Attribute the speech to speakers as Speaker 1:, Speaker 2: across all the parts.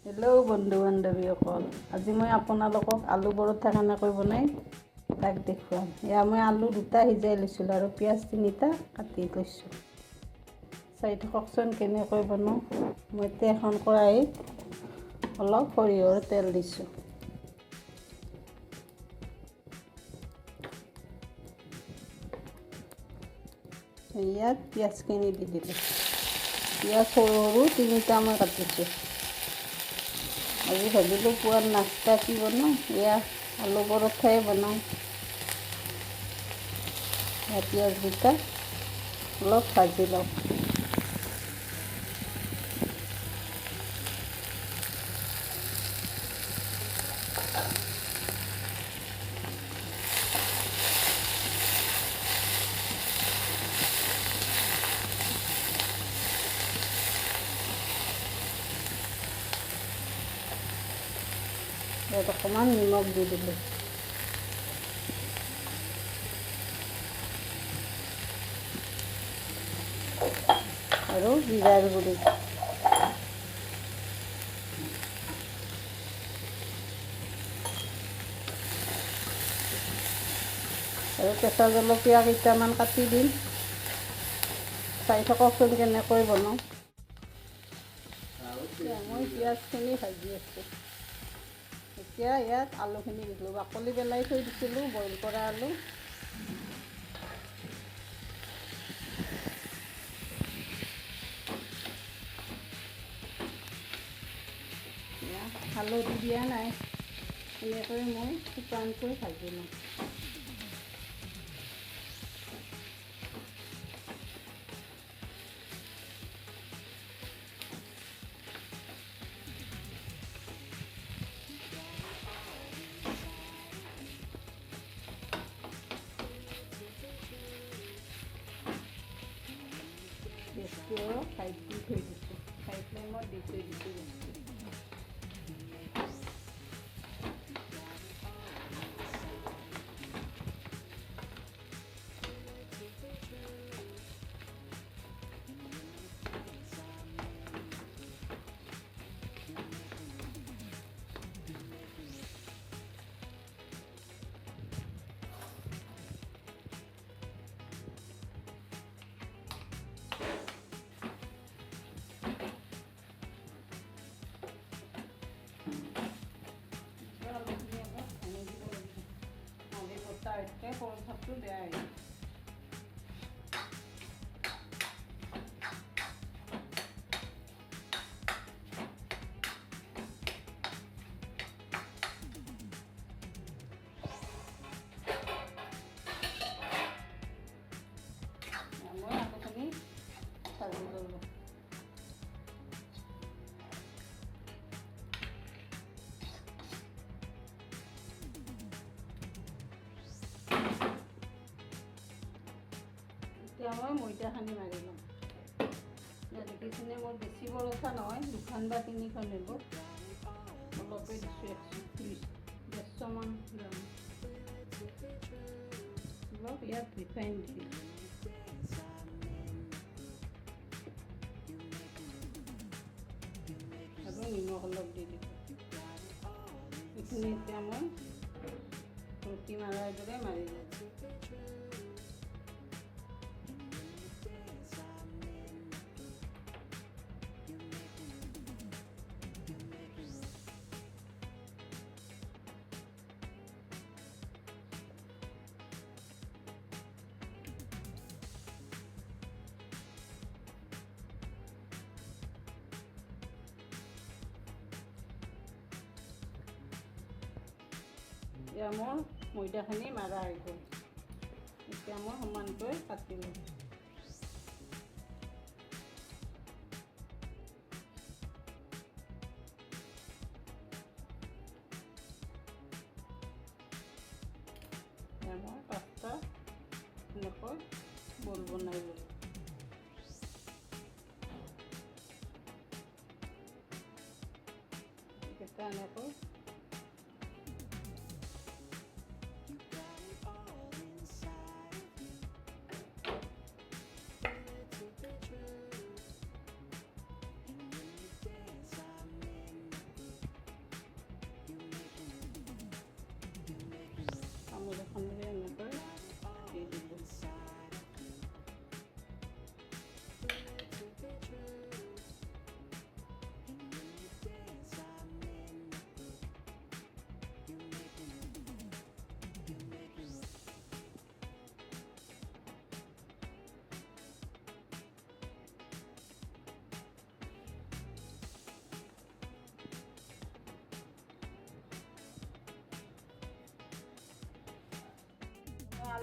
Speaker 1: Hello' বন্ধু বান্ধৱীসকল, আজি মই আপোনালোকক আলু পৰঠা কেনেকৈ বনাই তাক দেখুৱাম। এয়া মই আলু দুটা সিজাই লৈছিলোঁ আৰু পিঁয়াজ 3টা কাটি লৈছোঁ। চাই থাককচোন কেনেকৈ বনাওঁ। মই এতিয়া এখন কেৰাহীত অলপ সৰিয়হৰ তেল দিছোঁ। ইয়াত পিঁয়াজখিনি দি দিলোঁ। পিঁয়াজ সৰু সৰু 3টা মই কাটিছোঁ। আজি ভাবিলোঁ পুৱাৰ নাস্তা কি বনাওঁ, এয়া আলু পৰঠাই বনাওঁ। পিঁয়াজকেইটা অলপ ভাজি লওঁ। ইয়াত অকণমান নিমখ দি দিলোঁ। আৰু জিৰাৰ গুড়ি। আৰু কেঁচা জলকীয়া কেইটামান কাটি দিম। চাই থাককচোন কেনেকৈ বনাওঁ। মই পিঁয়াজখিনি ভাজি আছোঁ। এতিয়া ইয়াত আলুখিনি দিলোঁ। বাকলি পেলাই থৈ দিছিলোঁ বইল কৰা আলু। হালধি দিয়া নাই, এনেকৈ মই শুকানকৈ ভাজি লওঁ। গেছটো চাইড দি থৈ দিছোঁ, হাই ফ্লেমত দি থৈ দিছোঁ গেছটো। পৰঠাটো বেয়া হৈ যায়। মই আলুখিনি ভাজি ল'লোঁ। এতিয়া মই ময়দাখিনি মাৰি ল'ম। দেখিছেনে মোৰ বেছি পৰঠা নহয়, 2খন বা 3খন হ'ব। অলপেই দিছোঁ, 150মান গ্ৰাম। অলপ ইয়াত ৰিফাইন দিছোঁ। আৰু নিমখ অলপ দি দিছোঁ। এইখিনি এতিয়া মই ৰুটি মাৰাৰ দৰে মাৰি ল'ম। এতিয়া মোৰ ময়দাখিনি মাৰা হৈ গ'ল। এতিয়া মই সমানকৈ কাটি লওঁ। এতিয়া মই 5টা এনেকৈ বল বনাই ল'লোঁ। এটা এনেকৈ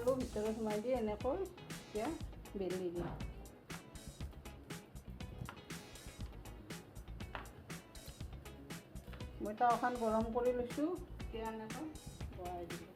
Speaker 1: আলু ভিতৰত সোমাই দি এনেকৈ এতিয়া বেলি দিম। মই তাৱাখন গৰম কৰি লৈছোঁ, এতিয়া এনেকৈ বহাই দিলোঁ।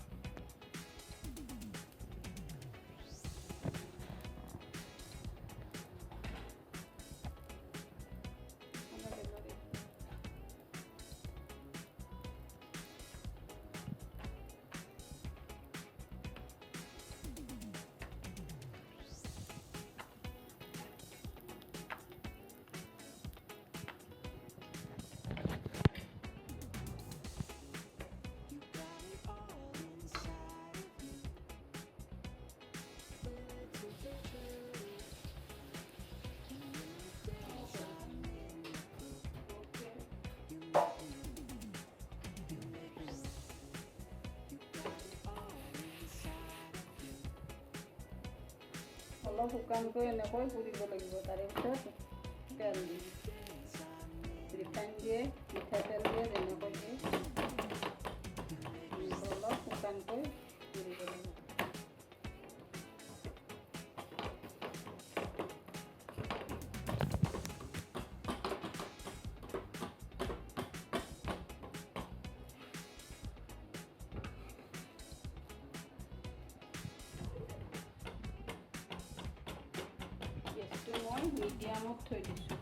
Speaker 1: অলপ শুকানকৈ এনেকৈ পুৰিব লাগিব। তাৰে পিছত তেল দিম, ৰিফাইন দিয়ে, মিঠাতেল দিয়ে, যেনেকৈ দিয়ে অলপ শুকানকৈ পুৰিব লাগিব। গেছটো মই মিডিয়ামত থৈ দিছোঁ।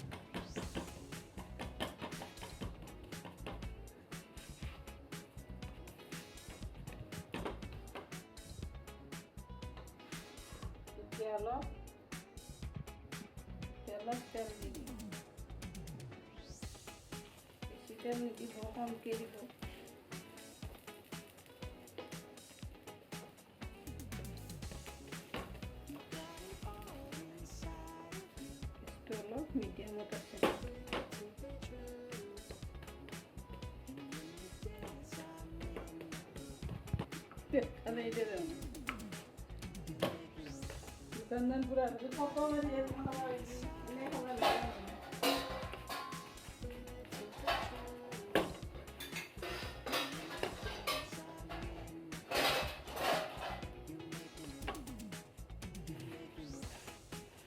Speaker 1: এতিয়া অলপ তেলত তেল দি দিম। বেছি তেল নিদিব, কমকৈ দিব। অলপ মিডিয়ামত আছে। দোকানদার পুরা কত বাজে এনে খাবার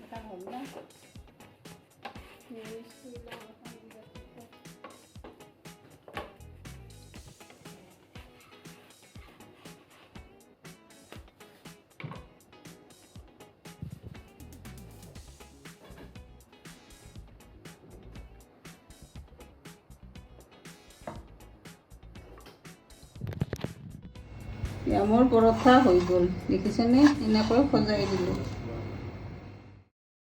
Speaker 1: এটা হল না মোৰ পৰঠা হৈ গ'ল, দেখিছেনে? এনেকৈ সজাই দিলোঁ।